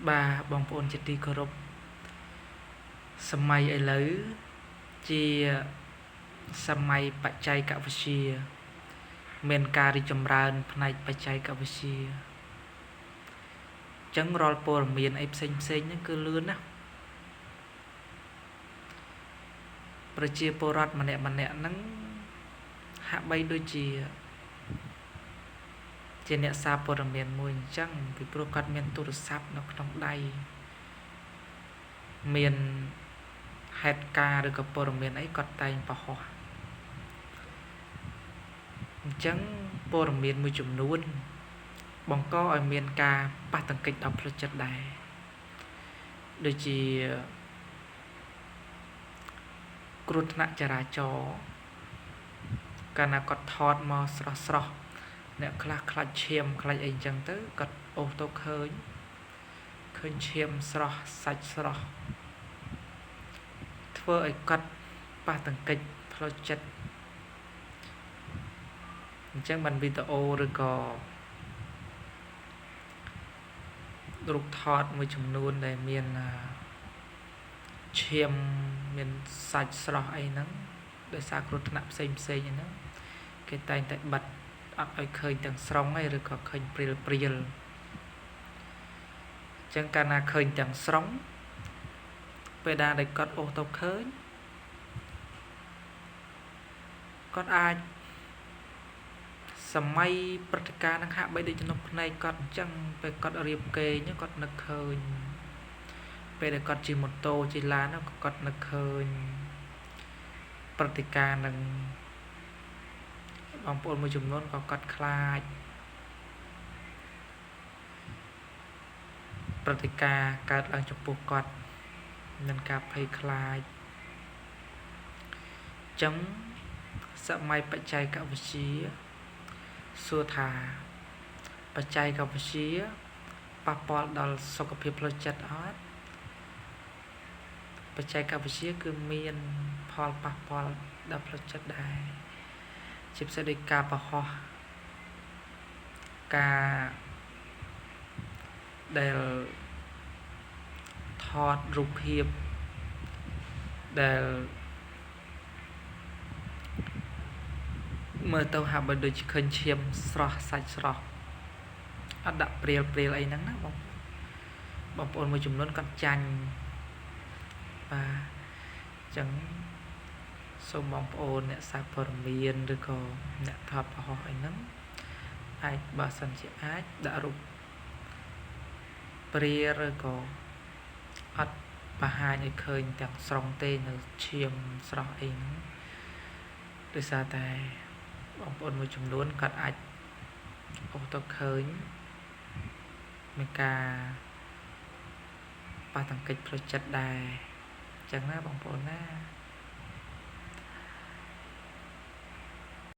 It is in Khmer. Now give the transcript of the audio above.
bà bong bồn chật đi cơ rộp sầm mây ấy lỡ chia sầm mây bạch chay cả vật chia men cà đi chầm ràn này bạch chay cả vật chia chẳng rol por miền ấy xanh những cơ lươn áประជាពលរដ្ឋម្នាក់ហ្នឹងហាក់បីដូចជាអ្នកសារព័ត៌មានមួយអញ្ចឹងពីព្រោះគាត់មានទូរស័ព្ទនៅក្នុងដៃមានហេតុការណ៍ឬក៏ព័ត៌មានអីគាត់តែងបង្ហោះអញ្ចឹងព័ត៌មានមួយចំនួនបង្កឲ្យមានការប៉ះទង្គិចដល់ផ្លូវចិត្តដែរដូចជាគ្រោះថ្នាក់ចរាចរណ៍កាលណាគាត់ថតមកស្រស់អ្នកខ្លះខ្លាចឈាមខ្លាចអីអញ្ចឹងទៅគាត់អូសទៅឃើញឈាមស្រស់សាច់ស្រស់ធ្វើឲ្យគាត់ប៉ះទង្គិចផ្លូវចិត្តអញ្ចឹងបានវីដេអូឬក៏រូបថតមួយចំនួនដែលមានឈាមមានសាច់ស្រស់អីហ្នឹងដោយសារគ្រោះថ្នាក់ផ្សេងហ្នឹងគេតែងតែបិទអត់ឲ្យឃើញទាំងស្រុងឯឬក៏ឃើញព្រាលអញ្ចឹងកាលណាឃើញទាំងស្រុងពេលដែលគាត់អូសទៅឃើញគាត់អាចសម័យព្រឹត្តិការណ៍នឹងហាក់បីដូចជំនុំភ្នែកគាត់អញ្ចឹងពេលគាត់រៀបគេងគាត់នឹកឃើញពេលដែលគាត់ជិះម៉ូតូជិះឡានគាត់នឹកឃើញព្រឹត្តិការណ៍នឹងបងប្អូនមួយចំនួនក៏គាត់ខ្លាចព្រឹត្តិការណ៍កើតឡើងចំពោះគាត់នឹងការភ័យខ្លាចចឹងសម័យបច្ចេកវិទ្យាសួរថាបច្ចេកវិទ្យាប៉ះពាល់ដល់សុខភាពផ្លូវចិត្តអត់បច្ចេកវិទ្យាគឺមានផលប៉ះពាល់ដល់ផ្លូវចិត្តដែរជាពិសេសដោយការបង្ហោះការដែលថតរូបភាពដែលមើលទៅហាក់បីដូចឃើញឈាមស្រស់សាច់ស្រស់អត់ដាក់ព្រាលអីហ្នឹងណាបងប្អូនមួយចំនួនគាត់ចាញ់បាទអញ្ចឹងសូមបងប្អូនអ្នកសារព័ត៌មានឬក៏អ្នកថតបង្ហោះអីហ្នឹងអាចបើសិនជាអាចដាក់រូបព្រាលឬក៏អត់បង្ហាញឲ្យឃើញទាំងស្រុងទេនៅឈាមស្រស់អីហ្នឹងដោយសារតែបងប្អូនមួយចំនួនគាត់អាចអូសទៅឃើញមានការប៉ះទង្គិចផ្លូវចិត្តដែរអញ្ចឹងណាបងប្អូនណា